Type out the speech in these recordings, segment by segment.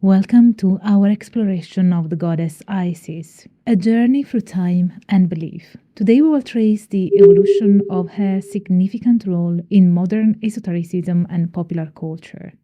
Welcome to our exploration of the goddess Isis, a journey through time and belief. Today we will trace the evolution of her significant role in modern esotericism and popular culture.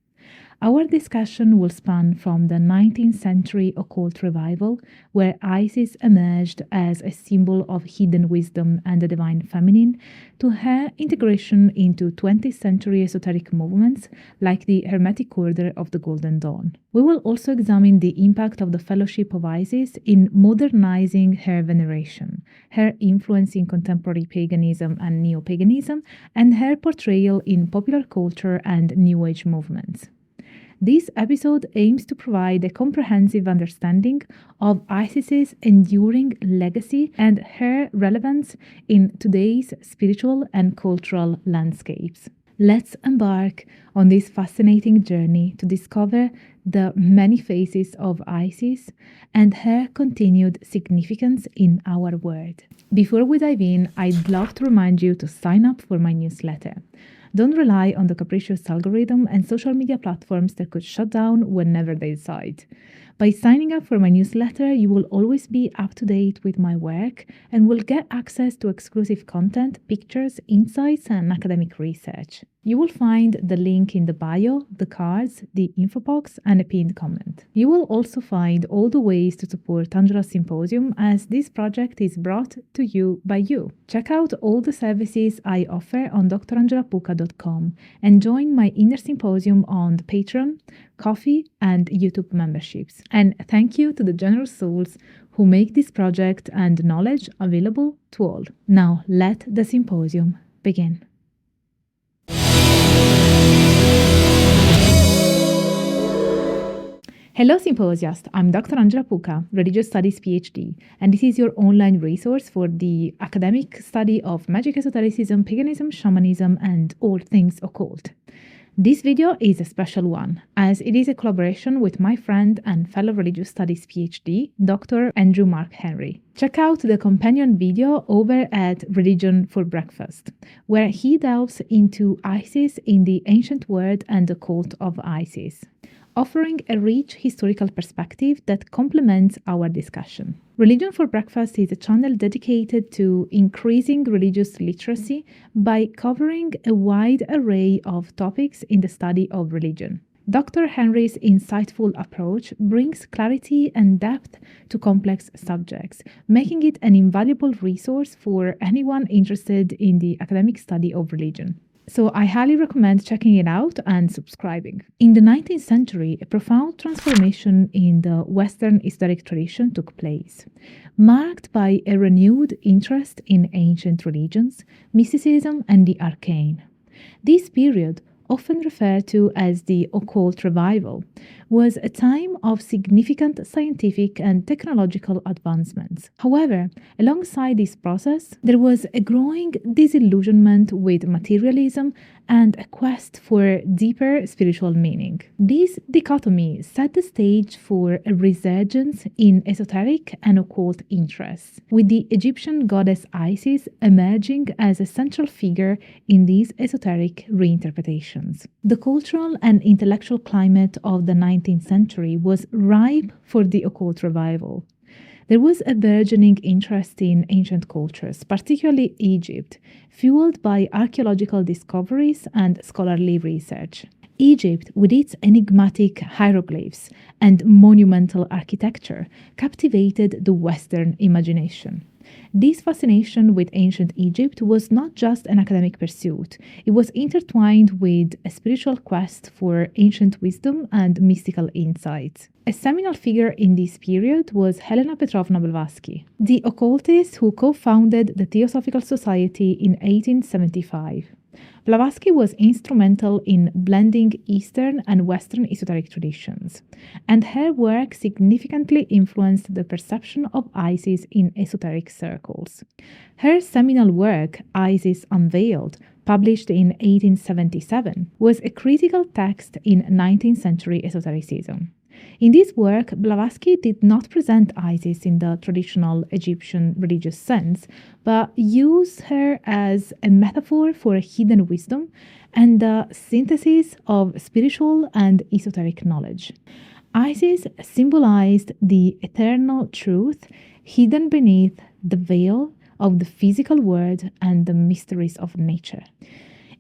Our discussion will span from the 19th century occult revival, where Isis emerged as a symbol of hidden wisdom and the divine feminine, to her integration into 20th century esoteric movements like the Hermetic Order of the Golden Dawn. We will also examine the impact of the Fellowship of Isis in modernizing her veneration, her influence in contemporary paganism and Neo-Paganism, and her portrayal in popular culture and New Age movements. This episode aims to provide a comprehensive understanding of Isis's enduring legacy and her relevance in today's spiritual and cultural landscapes. Let's embark on this fascinating journey to discover the many faces of Isis and her continued significance in our world. Before we dive in, I'd love to remind you to sign up for my newsletter. Don't rely on the capricious algorithm and social media platforms that could shut down whenever they decide. By signing up for my newsletter, you will always be up to date with my work and will get access to exclusive content, pictures, insights, and academic research. You will find the link in the bio, the cards, the info box, and a pinned comment. You will also find all the ways to support Angela's Symposium, as this project is brought to you by you. Check out all the services I offer on drangelapuca.com and join my inner symposium on the Patreon, Coffee, and YouTube memberships. And thank you to the generous souls who make this project and knowledge available to all. Now let the symposium begin. Hello Symposiast, I'm Dr. Angela Puca, Religious Studies PhD, and this is your online resource for the academic study of magic, esotericism, paganism, shamanism, and all things occult. This video is a special one, as it is a collaboration with my friend and fellow Religious Studies PhD, Dr. Andrew Mark Henry. Check out the companion video over at Religion for Breakfast, where he delves into Isis in the ancient world and the cult of Isis, offering a rich historical perspective that complements our discussion. Religion for Breakfast is a channel dedicated to increasing religious literacy by covering a wide array of topics in the study of religion. Dr. Henry's insightful approach brings clarity and depth to complex subjects, making it an invaluable resource for anyone interested in the academic study of religion. So I highly recommend checking it out and subscribing. In the 19th century, a profound transformation in the Western esoteric tradition took place, marked by a renewed interest in ancient religions, mysticism, and the arcane. This period, often referred to as the Occult Revival, was a time of significant scientific and technological advancements. However, alongside this process, there was a growing disillusionment with materialism and a quest for deeper spiritual meaning. This dichotomy set the stage for a resurgence in esoteric and occult interests, with the Egyptian goddess Isis emerging as a central figure in these esoteric reinterpretations. The cultural and intellectual climate of the 19th century was ripe for the occult revival. There was a burgeoning interest in ancient cultures, particularly Egypt, fueled by archaeological discoveries and scholarly research. Egypt, with its enigmatic hieroglyphs and monumental architecture, captivated the Western imagination. This fascination with ancient Egypt was not just an academic pursuit, it was intertwined with a spiritual quest for ancient wisdom and mystical insights. A seminal figure in this period was Helena Petrovna Blavatsky, the occultist who co-founded the Theosophical Society in 1875. Blavatsky was instrumental in blending Eastern and Western esoteric traditions, and her work significantly influenced the perception of Isis in esoteric circles. Her seminal work, Isis Unveiled, published in 1877, was a critical text in 19th century esotericism. In this work, Blavatsky did not present Isis in the traditional Egyptian religious sense, but used her as a metaphor for hidden wisdom and the synthesis of spiritual and esoteric knowledge. Isis symbolized the eternal truth hidden beneath the veil of the physical world and the mysteries of nature.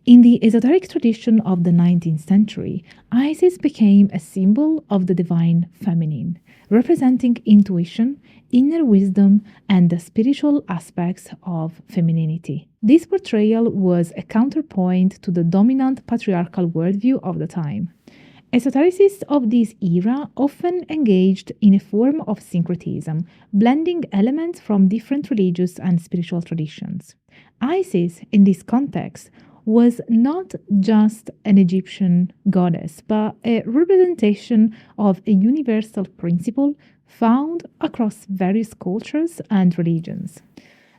In the esoteric tradition of the 19th century, Isis became a symbol of the divine feminine, representing intuition, inner wisdom, and the spiritual aspects of femininity. This portrayal was a counterpoint to the dominant patriarchal worldview of the time. Esotericists of this era often engaged in a form of syncretism, blending elements from different religious and spiritual traditions. Isis, in this context, was not just an Egyptian goddess, but a representation of a universal principle found across various cultures and religions.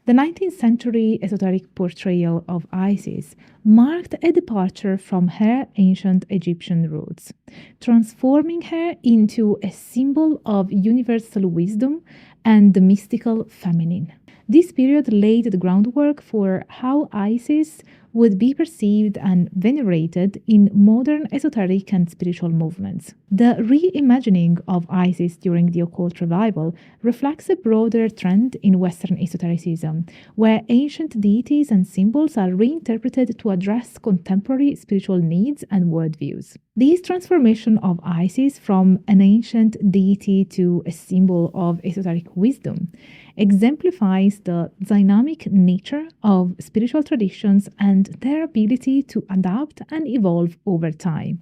The 19th century esoteric portrayal of Isis marked a departure from her ancient Egyptian roots, transforming her into a symbol of universal wisdom and the mystical feminine. This period laid the groundwork for how Isis would be perceived and venerated in modern esoteric and spiritual movements. The reimagining of Isis during the Occult Revival reflects a broader trend in Western esotericism, where ancient deities and symbols are reinterpreted to address contemporary spiritual needs and worldviews. This transformation of Isis from an ancient deity to a symbol of esoteric wisdom exemplifies the dynamic nature of spiritual traditions and their ability to adapt and evolve over time.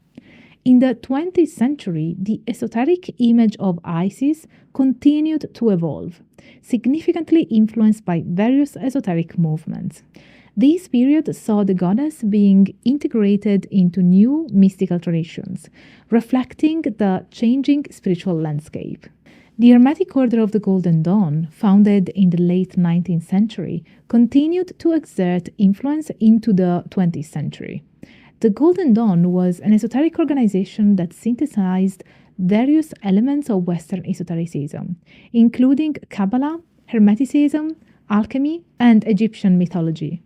In the 20th century, the esoteric image of Isis continued to evolve, significantly influenced by various esoteric movements. This period saw the goddess being integrated into new mystical traditions, reflecting the changing spiritual landscape. The Hermetic Order of the Golden Dawn, founded in the late 19th century, continued to exert influence into the 20th century. The Golden Dawn was an esoteric organization that synthesized various elements of Western esotericism, including Kabbalah, Hermeticism, alchemy, and Egyptian mythology.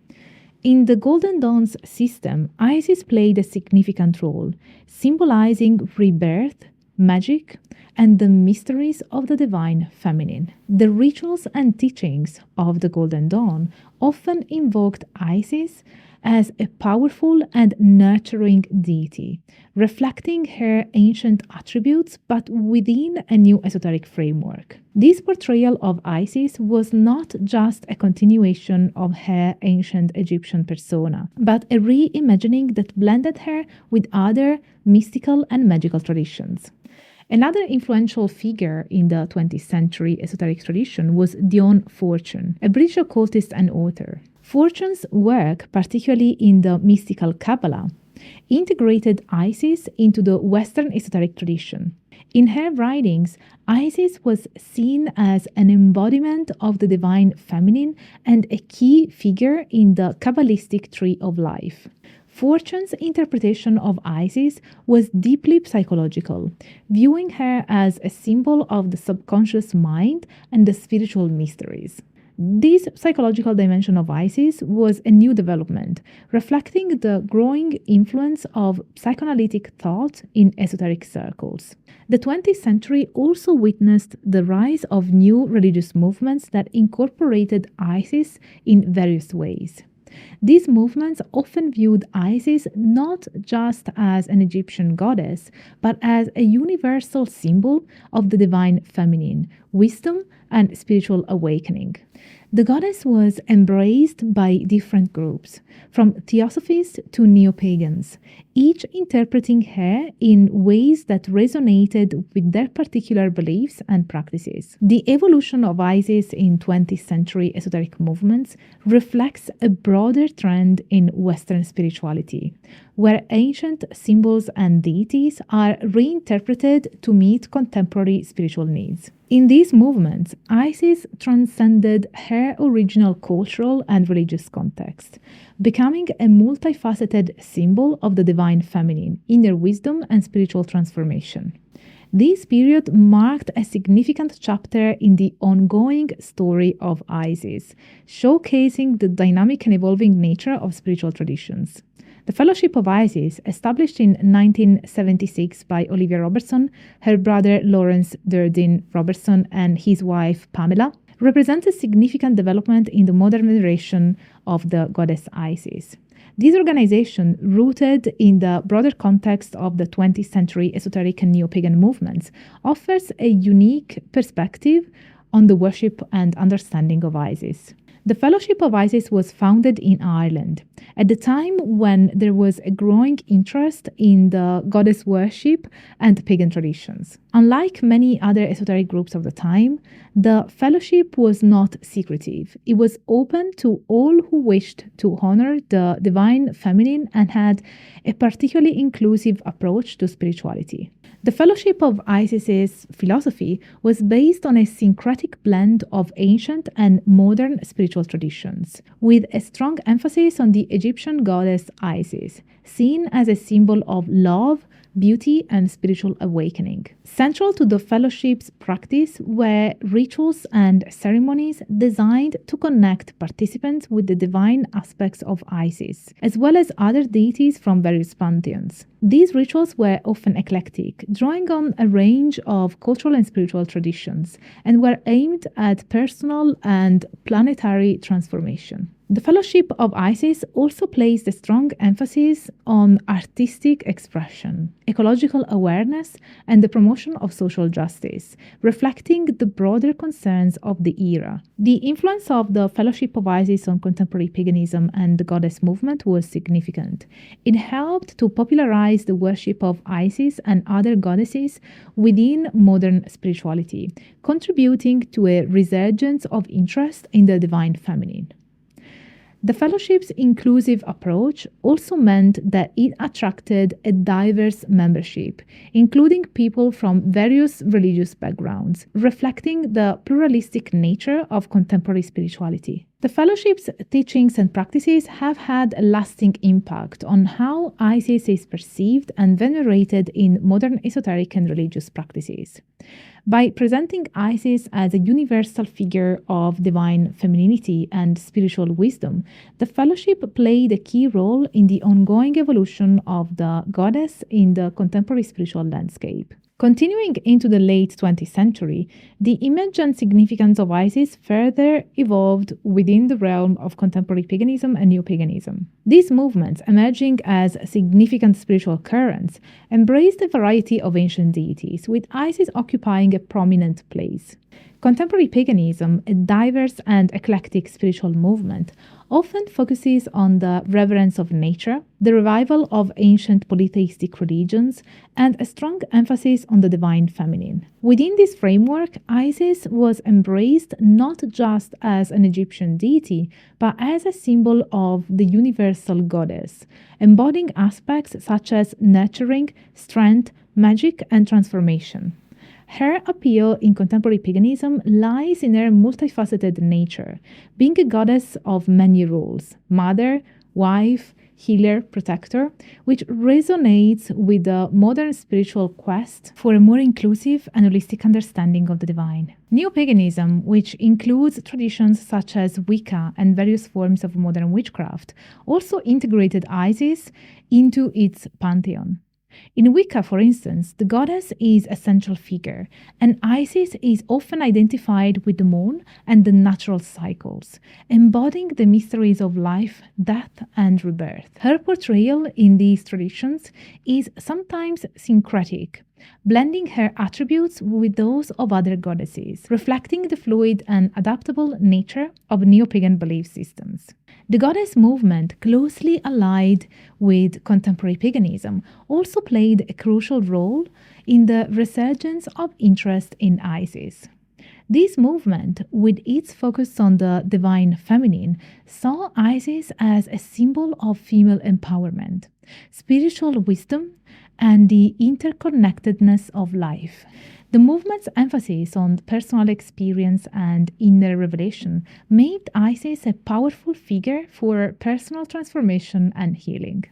In the Golden Dawn's system, Isis played a significant role, symbolizing rebirth, magic, and the mysteries of the divine feminine. The rituals and teachings of the Golden Dawn often invoked Isis as a powerful and nurturing deity, reflecting her ancient attributes but within a new esoteric framework. This portrayal of Isis was not just a continuation of her ancient Egyptian persona, but a reimagining that blended her with other mystical and magical traditions. Another influential figure in the 20th century esoteric tradition was Dion Fortune, a British occultist and author. Fortune's work, particularly in the mystical Kabbalah, integrated Isis into the Western esoteric tradition. In her writings, Isis was seen as an embodiment of the divine feminine and a key figure in the Kabbalistic tree of life. Fortune's interpretation of Isis was deeply psychological, viewing her as a symbol of the subconscious mind and the spiritual mysteries. This psychological dimension of Isis was a new development, reflecting the growing influence of psychoanalytic thought in esoteric circles. The 20th century also witnessed the rise of new religious movements that incorporated Isis in various ways. These movements often viewed Isis not just as an Egyptian goddess, but as a universal symbol of the divine feminine, wisdom, and spiritual awakening. The goddess was embraced by different groups, from theosophists to Neo-Pagans, each interpreting her in ways that resonated with their particular beliefs and practices. The evolution of Isis in 20th century esoteric movements reflects a broader trend in Western spirituality, where ancient symbols and deities are reinterpreted to meet contemporary spiritual needs. In these movements, Isis transcended her original cultural and religious context, becoming a multifaceted symbol of the divine feminine, inner wisdom, and spiritual transformation. This period marked a significant chapter in the ongoing story of Isis, showcasing the dynamic and evolving nature of spiritual traditions. The Fellowship of Isis, established in 1976 by Olivia Robertson, her brother Lawrence Durden Robertson, and his wife Pamela, represents a significant development in the modern veneration of the goddess Isis. This organization, rooted in the broader context of the 20th century esoteric and neo-pagan movements, offers a unique perspective on the worship and understanding of Isis. The Fellowship of Isis was founded in Ireland at the time when there was a growing interest in the goddess worship and pagan traditions. Unlike many other esoteric groups of the time, the Fellowship was not secretive. It was open to all who wished to honor the divine feminine and had a particularly inclusive approach to spirituality. The Fellowship of Isis's philosophy was based on a syncretic blend of ancient and modern spiritual traditions, with a strong emphasis on the Egyptian goddess Isis, seen as a symbol of love, beauty, and spiritual awakening. Central to the Fellowship's practice were rituals and ceremonies designed to connect participants with the divine aspects of Isis, as well as other deities from various pantheons. These rituals were often eclectic, drawing on a range of cultural and spiritual traditions, and were aimed at personal and planetary transformation. The Fellowship of Isis also placed a strong emphasis on artistic expression, ecological awareness, and the promotion of social justice, reflecting the broader concerns of the era. The influence of the Fellowship of Isis on contemporary paganism and the goddess movement was significant. It helped to popularize the worship of Isis and other goddesses within modern spirituality, contributing to a resurgence of interest in the divine feminine. The Fellowship's inclusive approach also meant that it attracted a diverse membership, including people from various religious backgrounds, reflecting the pluralistic nature of contemporary spirituality. The Fellowship's teachings and practices have had a lasting impact on how Isis is perceived and venerated in modern esoteric and religious practices. By presenting Isis as a universal figure of divine femininity and spiritual wisdom, the Fellowship played a key role in the ongoing evolution of the goddess in the contemporary spiritual landscape. Continuing into the late 20th century, the image and significance of Isis further evolved within the realm of contemporary paganism and neo-paganism. These movements, emerging as significant spiritual currents, embraced a variety of ancient deities, with Isis occupying a prominent place. Contemporary paganism, a diverse and eclectic spiritual movement, often focuses on the reverence of nature, the revival of ancient polytheistic religions, and a strong emphasis on the divine feminine. Within this framework, Isis was embraced not just as an Egyptian deity, but as a symbol of the universal goddess, embodying aspects such as nurturing, strength, magic, and transformation. Her appeal in contemporary paganism lies in her multifaceted nature, being a goddess of many roles: mother, wife, healer, protector, which resonates with the modern spiritual quest for a more inclusive and holistic understanding of the divine. Neo-paganism, which includes traditions such as Wicca and various forms of modern witchcraft, also integrated Isis into its pantheon. In Wicca, for instance, the goddess is a central figure, and Isis is often identified with the moon and the natural cycles, embodying the mysteries of life, death, and rebirth. Her portrayal in these traditions is sometimes syncretic, blending her attributes with those of other goddesses, reflecting the fluid and adaptable nature of neo-pagan belief systems. The goddess movement, closely allied with contemporary paganism, also played a crucial role in the resurgence of interest in Isis. This movement, with its focus on the divine feminine, saw Isis as a symbol of female empowerment, spiritual wisdom, and the interconnectedness of life. The movement's emphasis on personal experience and inner revelation made Isis a powerful figure for personal transformation and healing.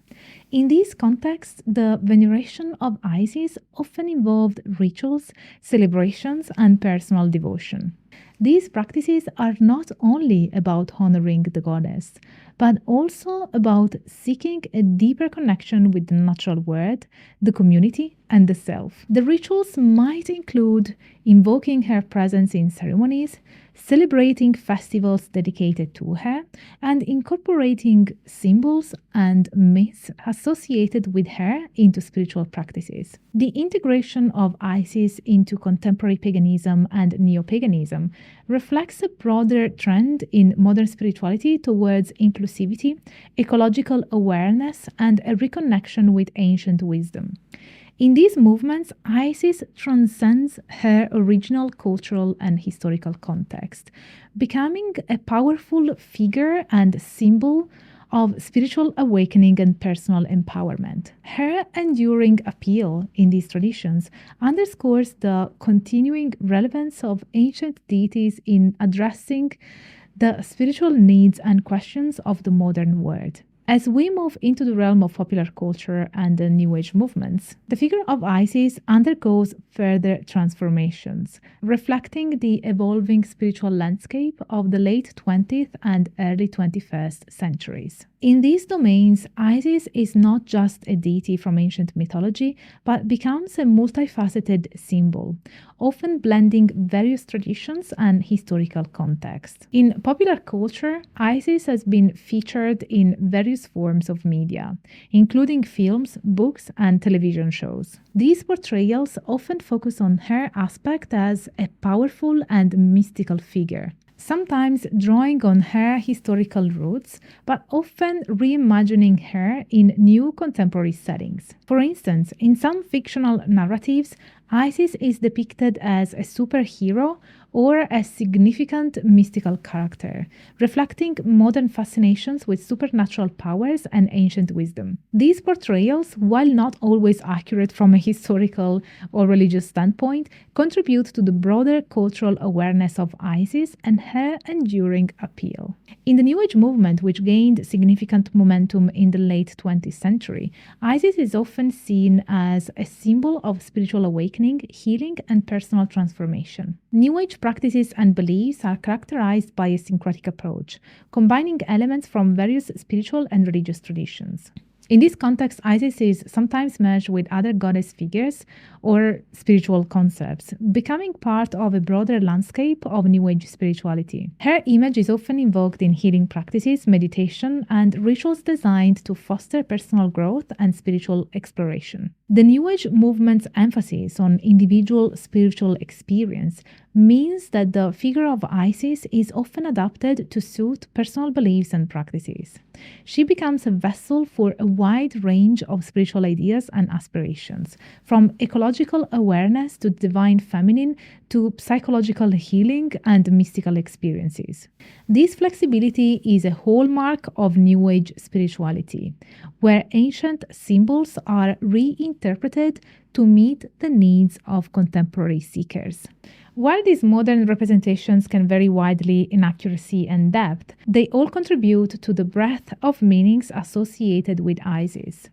In these contexts, the veneration of Isis often involved rituals, celebrations, and personal devotion. These practices are not only about honoring the goddess, but also about seeking a deeper connection with the natural world, the community, and the self. The rituals might include invoking her presence in ceremonies, celebrating festivals dedicated to her, and incorporating symbols and myths associated with her into spiritual practices. The integration of Isis into contemporary paganism and Neo-Paganism reflects a broader trend in modern spirituality towards inclusivity, ecological awareness, and a reconnection with ancient wisdom. In these movements, Isis transcends her original cultural and historical context, becoming a powerful figure and symbol of spiritual awakening and personal empowerment. Her enduring appeal in these traditions underscores the continuing relevance of ancient deities in addressing the spiritual needs and questions of the modern world. As we move into the realm of popular culture and the New Age movements, the figure of Isis undergoes further transformations, reflecting the evolving spiritual landscape of the late 20th and early 21st centuries. In these domains, Isis is not just a deity from ancient mythology, but becomes a multifaceted symbol, often blending various traditions and historical contexts. In popular culture, Isis has been featured in various forms of media, including films, books, and television shows. These portrayals often focus on her aspect as a powerful and mystical figure, sometimes drawing on her historical roots, but often reimagining her in new contemporary settings. For instance, in some fictional narratives, Isis is depicted as a superhero or a significant mystical character, reflecting modern fascinations with supernatural powers and ancient wisdom. These portrayals, while not always accurate from a historical or religious standpoint, contribute to the broader cultural awareness of Isis and her enduring appeal. In the New Age movement, which gained significant momentum in the late 20th century, Isis is often seen as a symbol of spiritual awakening, healing, and personal transformation. New Age practices and beliefs are characterized by a syncretic approach, combining elements from various spiritual and religious traditions. In this context, Isis is sometimes merged with other goddess figures or spiritual concepts, becoming part of a broader landscape of New Age spirituality. Her image is often invoked in healing practices, meditation, and rituals designed to foster personal growth and spiritual exploration. The New Age movement's emphasis on individual spiritual experience means that the figure of Isis is often adapted to suit personal beliefs and practices. She becomes a vessel for a wide range of spiritual ideas and aspirations, from ecological awareness to divine feminine to psychological healing and mystical experiences. This flexibility is a hallmark of New Age spirituality, where ancient symbols are reinterpreted to meet the needs of contemporary seekers. While these modern representations can vary widely in accuracy and depth, they all contribute to the breadth of meanings associated with Isis.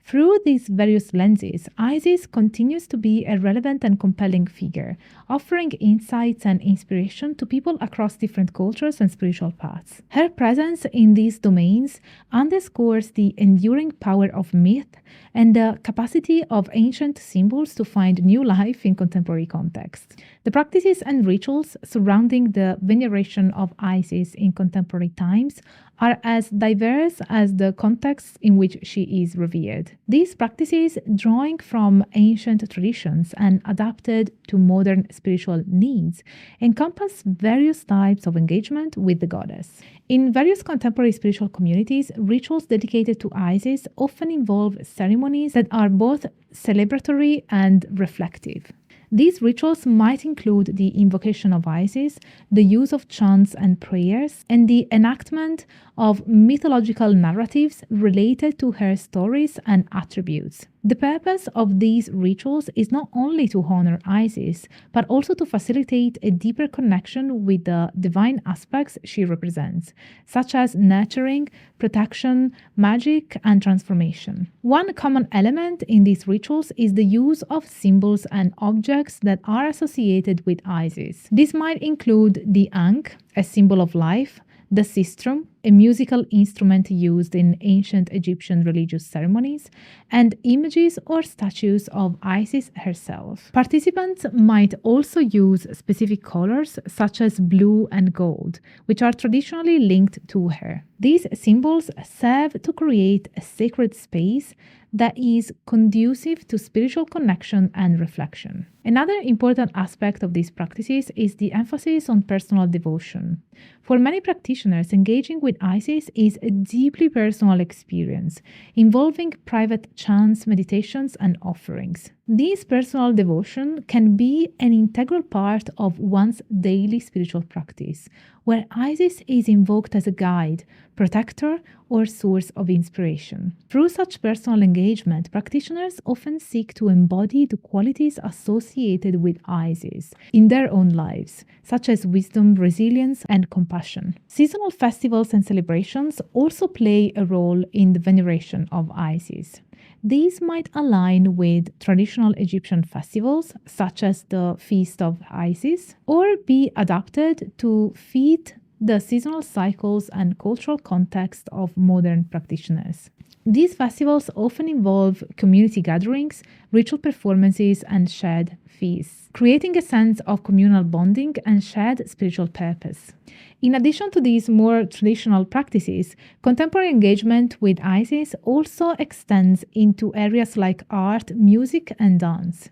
Through these various lenses, Isis continues to be a relevant and compelling figure, offering insights and inspiration to people across different cultures and spiritual paths. Her presence in these domains underscores the enduring power of myth and the capacity of ancient symbols to find new life in contemporary contexts. The practices and rituals surrounding the veneration of Isis in contemporary times are as diverse as the contexts in which she is revered. These practices, drawing from ancient traditions and adapted to modern spiritual needs, encompass various types of engagement with the goddess. In various contemporary spiritual communities, rituals dedicated to Isis often involve ceremonies that are both celebratory and reflective. These rituals might include the invocation of Isis, the use of chants and prayers, and the enactment of mythological narratives related to her stories and attributes. The purpose of these rituals is not only to honor Isis, but also to facilitate a deeper connection with the divine aspects she represents, such as nurturing, protection, magic, and transformation. One common element in these rituals is the use of symbols and objects that are associated with Isis. This might include the ankh, a symbol of life, the sistrum, a musical instrument used in ancient Egyptian religious ceremonies, and images or statues of Isis herself. Participants might also use specific colors such as blue and gold, which are traditionally linked to her. These symbols serve to create a sacred space that is conducive to spiritual connection and reflection. Another important aspect of these practices is the emphasis on personal devotion. For many practitioners, engaging with Isis is a deeply personal experience, involving private chants, meditations, and offerings. This personal devotion can be an integral part of one's daily spiritual practice, where Isis is invoked as a guide, protector, or source of inspiration. Through such personal engagement, practitioners often seek to embody the qualities associated with Isis in their own lives, such as wisdom, resilience, and compassion. Seasonal festivals and celebrations also play a role in the veneration of Isis. These might align with traditional Egyptian festivals, such as the Feast of Isis, or be adapted to fit the seasonal cycles and cultural context of modern practitioners. These festivals often involve community gatherings, ritual performances, and shared feasts, creating a sense of communal bonding and shared spiritual purpose. In addition to these more traditional practices, contemporary engagement with Isis also extends into areas like art, music, and dance.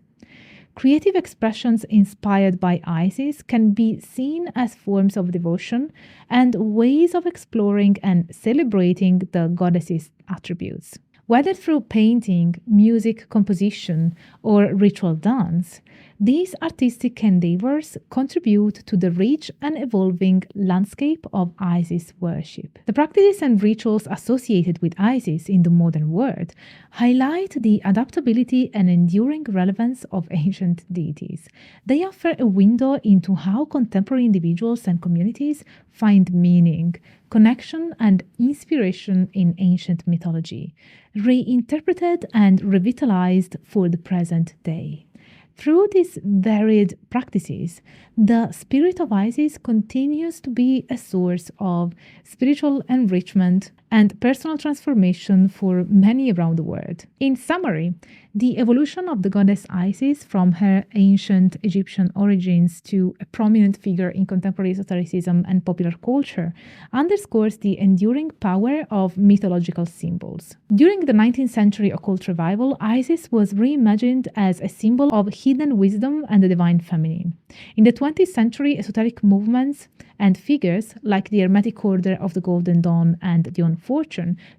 Creative expressions inspired by Isis can be seen as forms of devotion and ways of exploring and celebrating the goddess's attributes. Whether through painting, music, composition, or ritual dance, these artistic endeavors contribute to the rich and evolving landscape of Isis worship. The practices and rituals associated with Isis in the modern world highlight the adaptability and enduring relevance of ancient deities. They offer a window into how contemporary individuals and communities find meaning, connection, and inspiration in ancient mythology, reinterpreted and revitalized for the present day. Through these varied practices, the spirit of Isis continues to be a source of spiritual enrichment and personal transformation for many around the world. In summary, the evolution of the goddess Isis from her ancient Egyptian origins to a prominent figure in contemporary esotericism and popular culture underscores the enduring power of mythological symbols. During the 19th century Occult Revival, Isis was reimagined as a symbol of hidden wisdom and the divine feminine. In the 20th century, esoteric movements and figures like the Hermetic Order of the Golden Dawn and Dion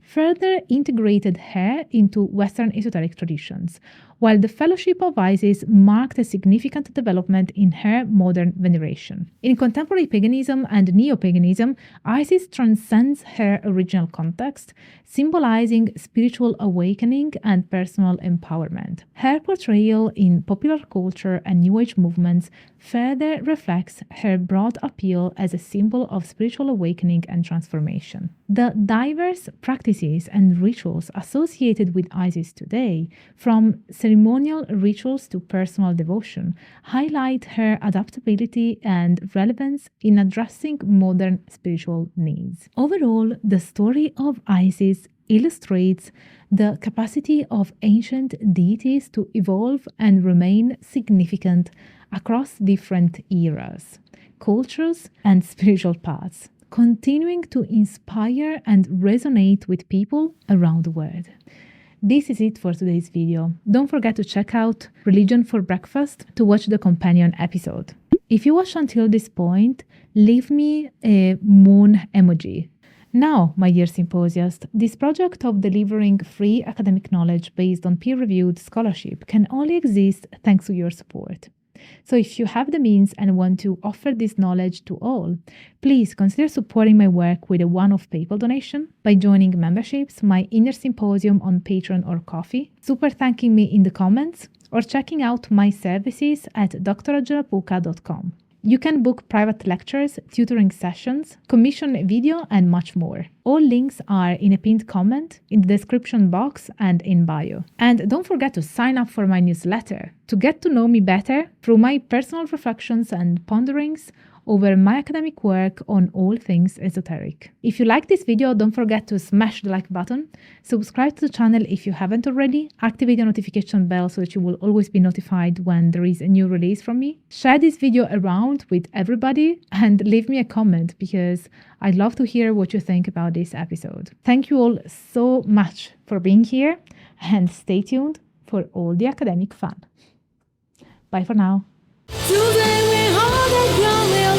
further integrated her into Western esoteric traditions, while the Fellowship of Isis marked a significant development in her modern veneration. In contemporary paganism and Neo-Paganism, Isis transcends her original context, symbolizing spiritual awakening and personal empowerment. Her portrayal in popular culture and New Age movements further reflects her broad appeal as a symbol of spiritual awakening and transformation. The diverse practices and rituals associated with Isis today, from ceremonial rituals to personal devotion, highlight her adaptability and relevance in addressing modern spiritual needs. Overall, the story of Isis illustrates the capacity of ancient deities to evolve and remain significant across different eras, cultures, and spiritual paths, continuing to inspire and resonate with people around the world. This is it for today's video. Don't forget to check out Religion for Breakfast to watch the companion episode. If you watched until this point, leave me a moon emoji. Now, my dear symposiast, this project of delivering free academic knowledge based on peer-reviewed scholarship can only exist thanks to your support. So if you have the means and want to offer this knowledge to all, please consider supporting my work with a one-off PayPal donation by joining memberships, my inner symposium on Patreon or Ko-fi, super thanking me in the comments, or checking out my services at drangelapuka.com. You can book private lectures, tutoring sessions, commission a video, and much more. All links are in a pinned comment, in the description box, and in bio. And don't forget to sign up for my newsletter to get to know me better through my personal reflections and ponderings over my academic work on all things esoteric. If you like this video, don't forget to smash the like button, subscribe to the channel if you haven't already, activate the notification bell so that you will always be notified when there is a new release from me, share this video around with everybody, and leave me a comment because I'd love to hear what you think about this episode. Thank you all so much for being here, and stay tuned for all the academic fun. Bye for now. Today we hold the ground.